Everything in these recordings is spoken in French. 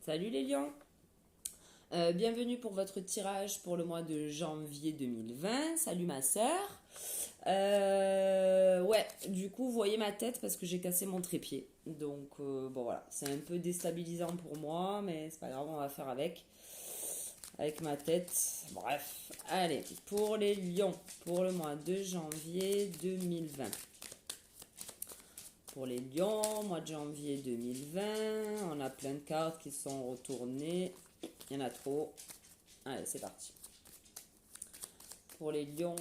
Salut les lions. Bienvenue pour votre tirage pour le mois de janvier 2020. Salut ma sœur. Ouais, du coup, vous voyez ma tête parce que j'ai cassé mon trépied. Donc, bon voilà, c'est un peu déstabilisant pour moi, mais c'est pas grave, on va faire avec ma tête. Bref, allez, pour les lions, pour le mois de janvier 2020. Pour les lions, mois de janvier 2020, on a plein de cartes qui sont retournées. Il y en a trop. Allez, c'est parti. Pour les lions,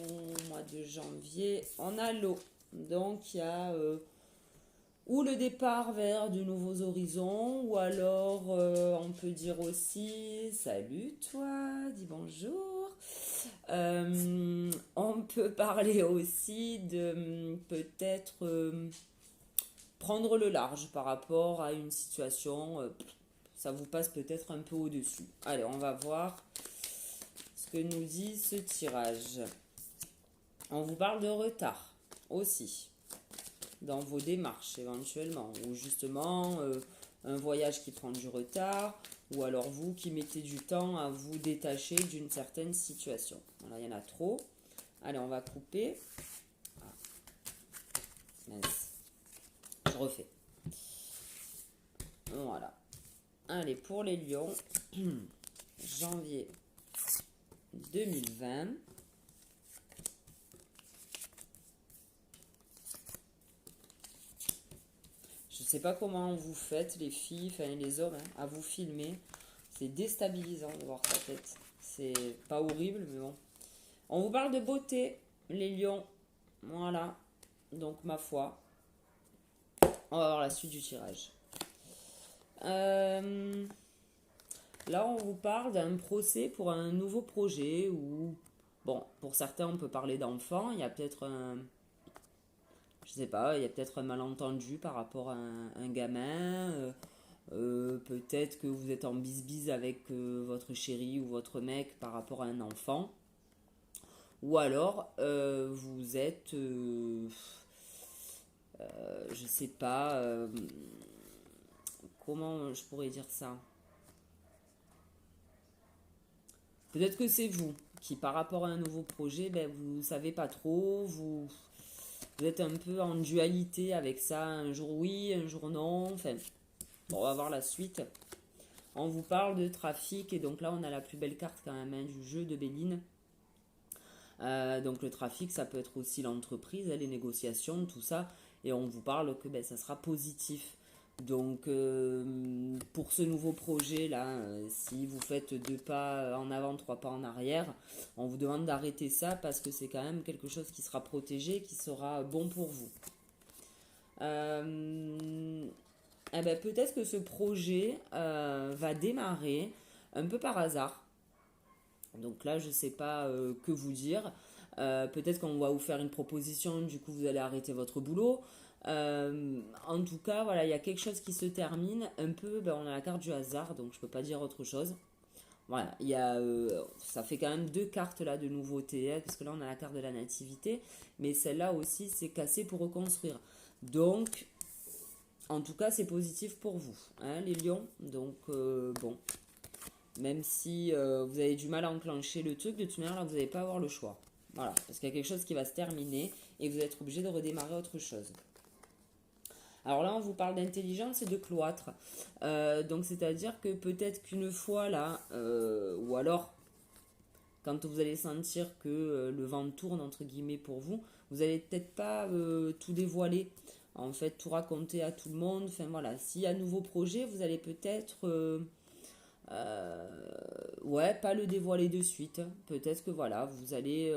mois de janvier, on a l'eau. Donc, il y a ou le départ vers de nouveaux horizons, ou alors on peut dire aussi salut toi, dis bonjour. On peut parler aussi de peut-être prendre le large par rapport à une situation. Ça vous passe peut-être un peu au-dessus. Allez, on va voir ce que nous dit ce tirage. On vous parle de retard aussi dans vos démarches éventuellement, ou justement un voyage qui prend du retard, ou alors vous qui mettez du temps à vous détacher d'une certaine situation. Voilà, il y en a trop. Allez, on va couper. Ah. Mince. Je refais. Voilà. Allez, pour les lions, janvier 2020. Je sais pas comment vous faites, les filles, enfin les hommes, hein, à vous filmer. C'est déstabilisant de voir sa tête. C'est pas horrible, mais bon. On vous parle de beauté, les lions. Voilà. Donc, ma foi. On va voir la suite du tirage. Là, on vous parle d'un procès pour un nouveau projet ou... Bon, pour certains, on peut parler d'enfants. Il y a peut-être un... Je sais pas, il y a peut-être un malentendu par rapport à un gamin. Peut-être que vous êtes en bisbise avec votre chéri ou votre mec par rapport à un enfant. Ou alors, vous êtes... je sais pas... comment je pourrais dire ça? Peut-être que c'est vous qui, par rapport à un nouveau projet, ben, vous savez pas trop, vous êtes un peu en dualité avec ça, un jour oui, un jour non, enfin, bon, on va voir la suite. On vous parle de trafic, et donc là, on a la plus belle carte quand même hein, du jeu de Béline. Donc le trafic, ça peut être aussi l'entreprise, les négociations, tout ça, et on vous parle que ben, ça sera positif. Donc pour ce nouveau projet là, si vous faites 2 pas en avant, 3 pas en arrière, on vous demande d'arrêter ça parce que c'est quand même quelque chose qui sera protégé, qui sera bon pour vous. Eh ben, peut-être que ce projet va démarrer un peu par hasard. Donc là, je ne sais pas que vous dire. Peut-être qu'on va vous faire une proposition, du coup vous allez arrêter votre boulot. En tout cas, voilà, il y a quelque chose qui se termine un peu. Ben, on a la carte du hasard, donc je peux pas dire autre chose. Voilà, il y a, ça fait quand même 2 cartes là de nouveauté, hein, parce que là on a la carte de la nativité, mais celle-là aussi c'est cassé pour reconstruire. Donc, en tout cas, c'est positif pour vous, hein, les lions. Donc, bon, même si vous avez du mal à enclencher le truc, de toute manière là vous n'allez pas avoir le choix. Voilà, parce qu'il y a quelque chose qui va se terminer et vous êtes obligé de redémarrer autre chose. Alors là, on vous parle d'intelligence et de cloître. Donc, c'est-à-dire que peut-être qu'une fois là, ou alors quand vous allez sentir que le vent tourne, entre guillemets, pour vous, vous allez peut-être pas tout dévoiler, en fait, tout raconter à tout le monde. Enfin voilà, s'il y a un nouveau projet, vous allez peut-être... ouais, pas le dévoiler de suite. Peut-être que voilà, vous allez...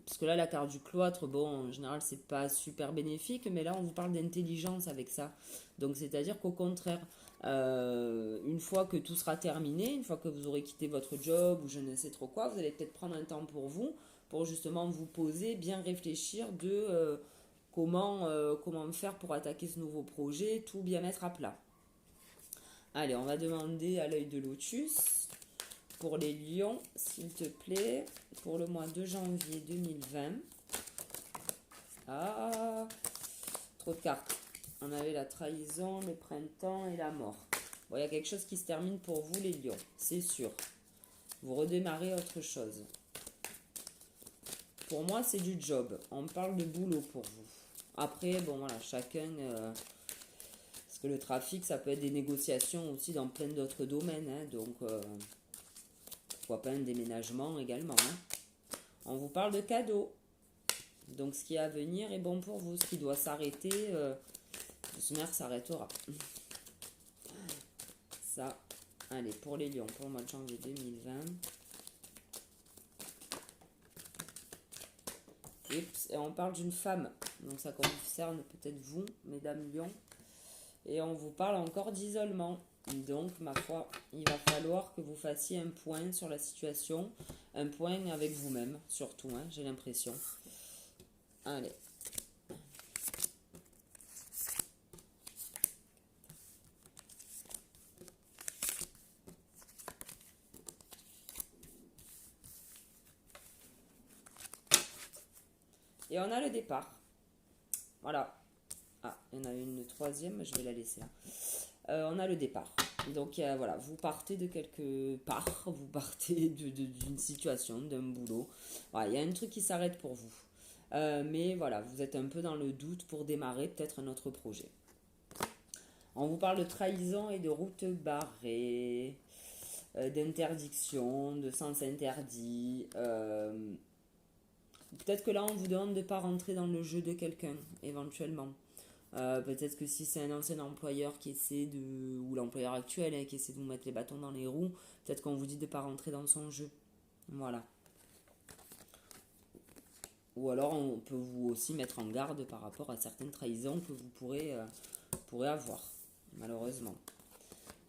parce que là, la carte du cloître, bon, en général, c'est pas super bénéfique, mais là, on vous parle d'intelligence avec ça. Donc, c'est-à-dire qu'au contraire, une fois que tout sera terminé, une fois que vous aurez quitté votre job ou je ne sais trop quoi, vous allez peut-être prendre un temps pour vous, pour justement vous poser, bien réfléchir de comment faire pour attaquer ce nouveau projet, tout bien mettre à plat. Allez, on va demander à l'œil de lotus pour les lions, s'il te plaît, pour le mois de janvier 2020. Ah, trop de cartes. On avait la trahison, le printemps et la mort. Bon, il y a quelque chose qui se termine pour vous, les lions, c'est sûr. Vous redémarrez autre chose. Pour moi, c'est du job. On parle de boulot pour vous. Après, bon, voilà, chacun... parce que le trafic, ça peut être des négociations aussi dans plein d'autres domaines. Hein, donc, pourquoi pas un déménagement également. Hein. On vous parle de cadeaux. Donc, ce qui est à venir est bon pour vous. Ce qui doit s'arrêter, de toute manière, s'arrêtera. Ça, allez, pour les lions, pour le mois de janvier 2020. Et on parle d'une femme. Donc, ça concerne peut-être vous, mesdames lions. Et on vous parle encore d'isolement. Donc, ma foi, il va falloir que vous fassiez un point sur la situation. Un point avec vous-même, surtout, hein, j'ai l'impression. Allez. Et on a le départ. Voilà. Ah, il y en a une troisième, mais je vais la laisser là. On a le départ. Donc voilà, vous partez de quelque part, vous partez d'une situation, d'un boulot. Voilà, il y a un truc qui s'arrête pour vous. Mais voilà, vous êtes un peu dans le doute pour démarrer peut-être un autre projet. On vous parle de trahison et de route barrée, d'interdiction, de sens interdit. Peut-être que là, on vous demande de ne pas rentrer dans le jeu de quelqu'un, éventuellement. Peut-être que si c'est un ancien employeur qui essaie de... ou l'employeur actuel hein, qui essaie de vous mettre les bâtons dans les roues, peut-être qu'on vous dit de ne pas rentrer dans son jeu. Voilà. Ou alors on peut vous aussi mettre en garde par rapport à certaines trahisons que vous pourrez avoir, malheureusement.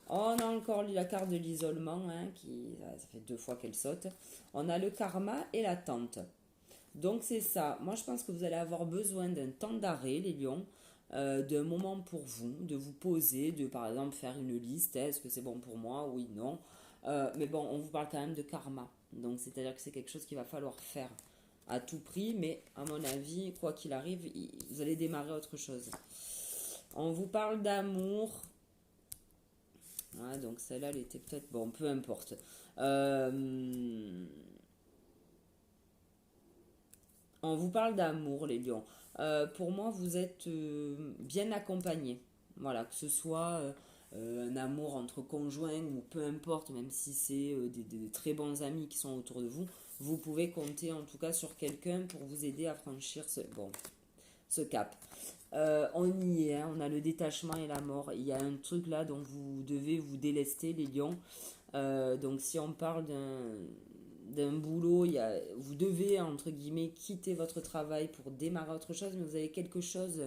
On a encore la carte de l'isolement, hein, ça fait 2 fois qu'elle saute. On a le karma et l'attente. Donc c'est ça. Moi je pense que vous allez avoir besoin d'un temps d'arrêt, les lions. D'un moment pour vous, de vous poser, de par exemple faire une liste, est-ce que c'est bon pour moi, oui, non. Mais bon, on vous parle quand même de karma, donc c'est-à-dire que c'est quelque chose qu'il va falloir faire à tout prix, mais à mon avis, quoi qu'il arrive, vous allez démarrer autre chose. On vous parle d'amour, ouais, donc celle-là, elle était peut-être, bon, peu importe. On vous parle d'amour, les lions. Pour moi, vous êtes bien accompagnés. Voilà, que ce soit un amour entre conjoints ou peu importe, même si c'est des très bons amis qui sont autour de vous, vous pouvez compter en tout cas sur quelqu'un pour vous aider à franchir ce cap. On y est, hein, on a le détachement et la mort. Il y a un truc là dont vous devez vous délester, les lions. Donc si on parle d'un boulot, vous devez, entre guillemets, quitter votre travail pour démarrer autre chose, mais vous avez quelque chose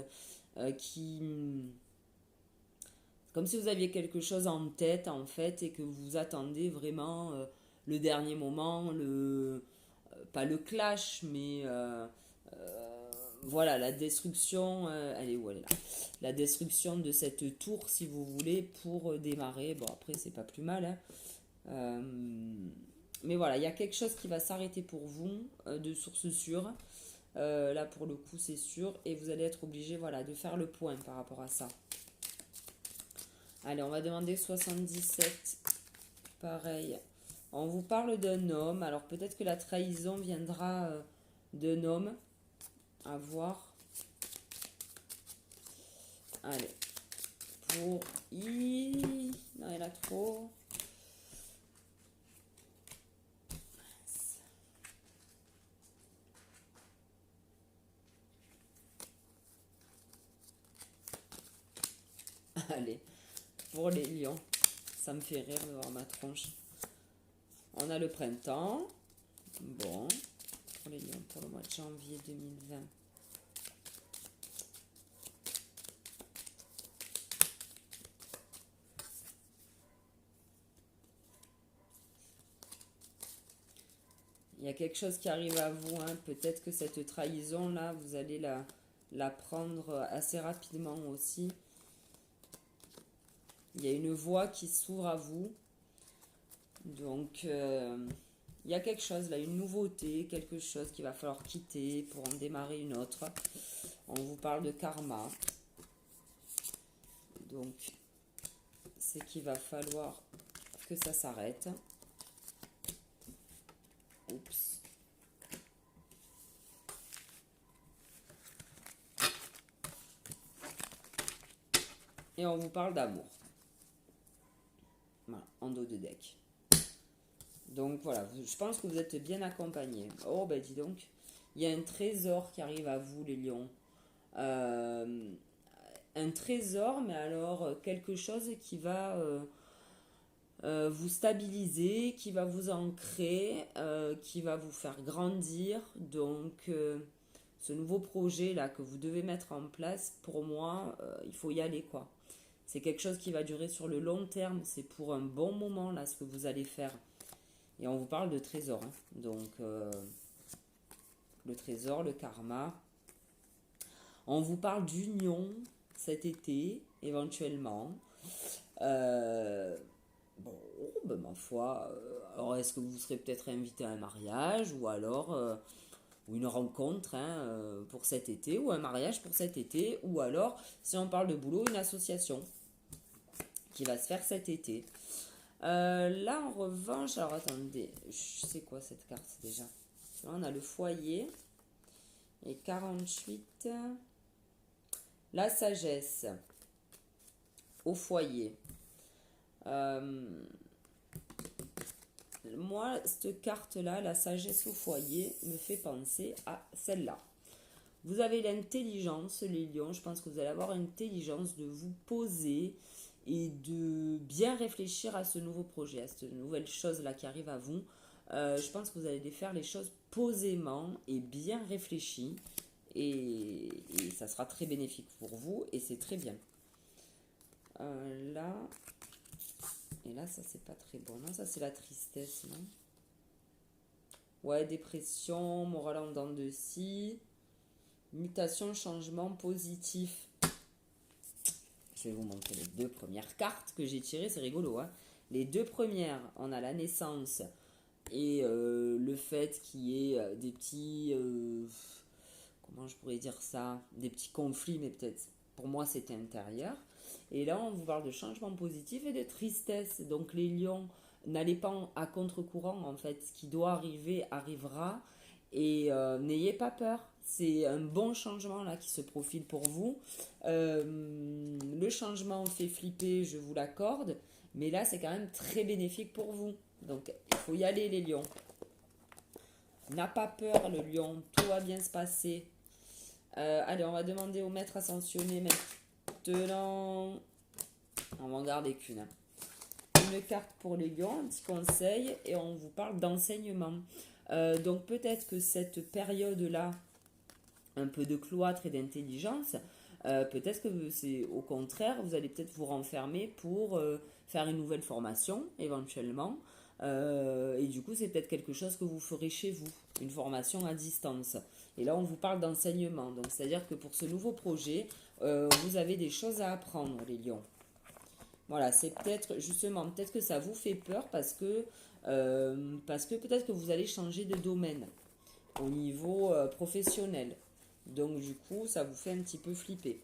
qui... Comme si vous aviez quelque chose en tête, en fait, et que vous attendez vraiment le dernier moment, pas le clash, mais voilà, la destruction, elle est où elle est là. La destruction de cette tour, si vous voulez, pour démarrer. Bon, après, c'est pas plus mal, hein. Mais voilà, il y a quelque chose qui va s'arrêter pour vous, de source sûre. Là, pour le coup, c'est sûr. Et vous allez être obligé, voilà, de faire le point par rapport à ça. Allez, on va demander 77. Pareil. On vous parle d'un homme. Alors, peut-être que la trahison viendra d'un homme. À voir. Allez. Pour I... Non, il y en a trop. Allez, pour les lions, ça me fait rire de voir ma tronche. On a le printemps. Bon, pour les lions, pour le mois de janvier 2020. Il y a quelque chose qui arrive à vous, hein. Peut-être que cette trahison-là, vous allez la prendre assez rapidement aussi. Il y a une voie qui s'ouvre à vous. Donc, il y a quelque chose là, une nouveauté, quelque chose qu'il va falloir quitter pour en démarrer une autre. On vous parle de karma. Donc, c'est qu'il va falloir que ça s'arrête. Oups. Et on vous parle d'amour. Voilà, en dos de deck. Donc voilà, je pense que vous êtes bien accompagnés. Oh ben dis donc, il y a un trésor qui arrive à vous les lions. Un trésor, mais alors quelque chose qui va vous stabiliser, qui va vous ancrer, qui va vous faire grandir. Donc ce nouveau projet là que vous devez mettre en place, pour moi, il faut y aller quoi. C'est quelque chose qui va durer sur le long terme, c'est pour un bon moment là ce que vous allez faire. Et on vous parle de trésor, hein. Donc le trésor, le karma. On vous parle d'union cet été, éventuellement. Bon, ben, ma foi, alors est-ce que vous serez peut-être invité à un mariage ou alors ou une rencontre hein, pour cet été ou un mariage pour cet été ou alors, si on parle de boulot, une association qui va se faire cet été. Là, en revanche, alors attendez, c'est quoi cette carte déjà? Là, on a le foyer et 48, la sagesse au foyer. Moi, cette carte-là, la sagesse au foyer, me fait penser à celle-là. Vous avez l'intelligence, les lions, je pense que vous allez avoir l'intelligence de vous poser et de bien réfléchir à ce nouveau projet, à cette nouvelle chose-là qui arrive à vous. Je pense que vous allez faire les choses posément et bien réfléchi. Et ça sera très bénéfique pour vous et c'est très bien. Là, et là, ça c'est pas très bon. Non, ça c'est la tristesse, non? Ouais, dépression, morale en dents de scie, mutation, changement positif. Je vais vous montrer les deux premières cartes que j'ai tirées, c'est rigolo. Hein, les deux premières, on a la naissance et le fait qu'il y ait des petits... comment je pourrais dire ça? Des petits conflits, mais peut-être pour moi c'était intérieur. Et là, on vous parle de changement positif et de tristesse. Donc les lions, n'allez pas à contre-courant en fait. Ce qui doit arriver, arrivera. Et n'ayez pas peur. C'est un bon changement là qui se profile pour vous. Le changement fait flipper, je vous l'accorde. Mais là, c'est quand même très bénéfique pour vous. Donc, il faut y aller les lions. N'a pas peur le lion. Tout va bien se passer. Allez, on va demander au maître ascensionné maintenant. On va en garder qu'une. Une carte pour les lions, un petit conseil, et on vous parle d'enseignement. Donc peut-être que cette période-là, un peu de cloître et d'intelligence, peut-être que c'est au contraire, vous allez peut-être vous renfermer pour faire une nouvelle formation, éventuellement. Et du coup, c'est peut-être quelque chose que vous ferez chez vous, une formation à distance. Et là, on vous parle d'enseignement. Donc, c'est-à-dire que pour ce nouveau projet, vous avez des choses à apprendre, les lions. Voilà, c'est peut-être, justement, peut-être que ça vous fait peur parce que peut-être que vous allez changer de domaine au niveau professionnel. Donc, du coup, ça vous fait un petit peu flipper.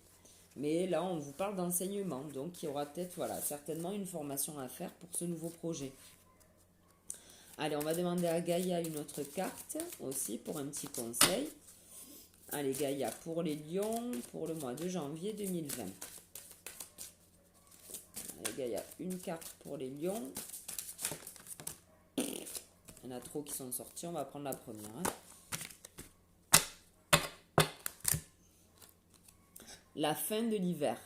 Mais là, on vous parle d'enseignement. Donc, il y aura peut-être, voilà, certainement une formation à faire pour ce nouveau projet. Allez, on va demander à Gaïa une autre carte aussi pour un petit conseil. Allez, Gaïa, pour les lions, pour le mois de janvier 2020. Allez, Gaïa, une carte pour les lions. Il y en a trop qui sont sortis, on va prendre la première. Hein. La fin de l'hiver.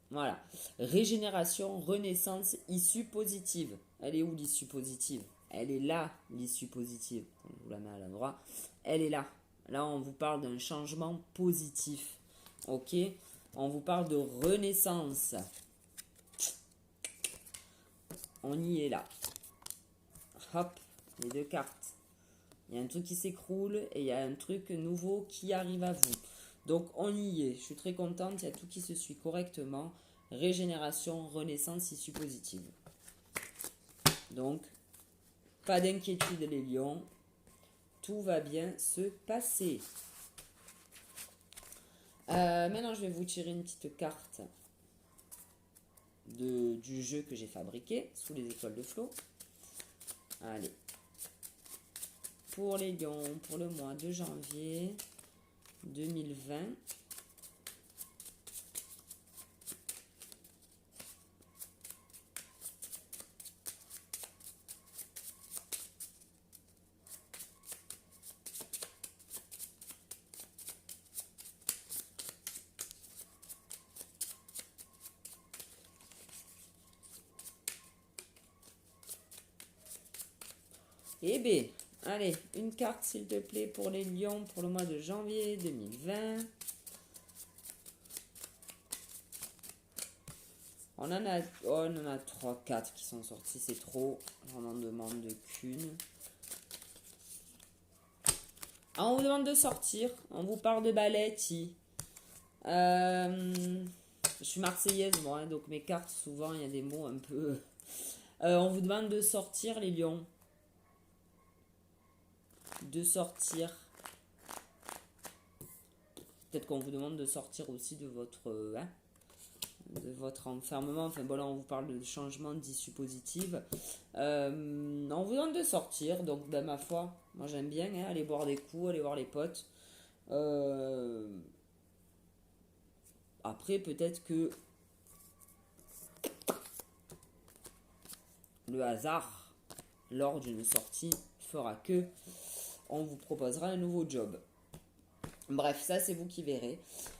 Voilà. Régénération, renaissance, issue positive. Elle est où l'issue positive? Elle est là, l'issue positive. On vous la met à l'endroit. Elle est là. Là, on vous parle d'un changement positif. Ok? On vous parle de renaissance. On y est là. Hop, les deux cartes. Il y a un truc qui s'écroule et il y a un truc nouveau qui arrive à vous. Donc, on y est. Je suis très contente. Il y a tout qui se suit correctement. Régénération, renaissance, issue positive. Donc, pas d'inquiétude les lions. Tout va bien se passer. Maintenant, je vais vous tirer une petite carte du jeu que j'ai fabriqué sous les étoiles de Flo. Allez. Pour les lions, pour le mois de janvier 2020. Eh bien, allez, une carte s'il te plaît pour les lions pour le mois de janvier 2020. On en a 3, 4 qui sont sortis, c'est trop. On en demande qu'une. Ah, on vous demande de sortir. On vous parle de Baletti. Je suis marseillaise, moi, donc mes cartes, souvent, il y a des mots un peu... on vous demande de sortir, les lions. De sortir. Peut-être qu'on vous demande de sortir aussi de votre enfermement. Enfin bon, là on vous parle de changement d'issue positive. On vous demande de sortir, donc ben, ma foi, moi j'aime bien aller boire des coups, aller voir les potes. Après peut-être que le hasard lors d'une sortie fera que on vous proposera un nouveau job. Bref, ça c'est vous qui verrez.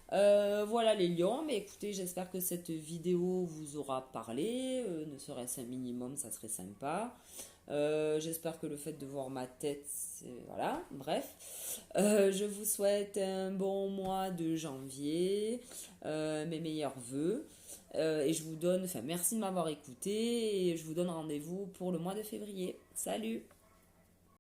Voilà les lions, mais écoutez, j'espère que cette vidéo vous aura parlé, ne serait-ce un minimum, ça serait sympa. J'espère que le fait de voir ma tête, voilà, bref. Je vous souhaite un bon mois de janvier, mes meilleurs vœux. Et je vous donne, merci de m'avoir écouté, et je vous donne rendez-vous pour le mois de février. Salut!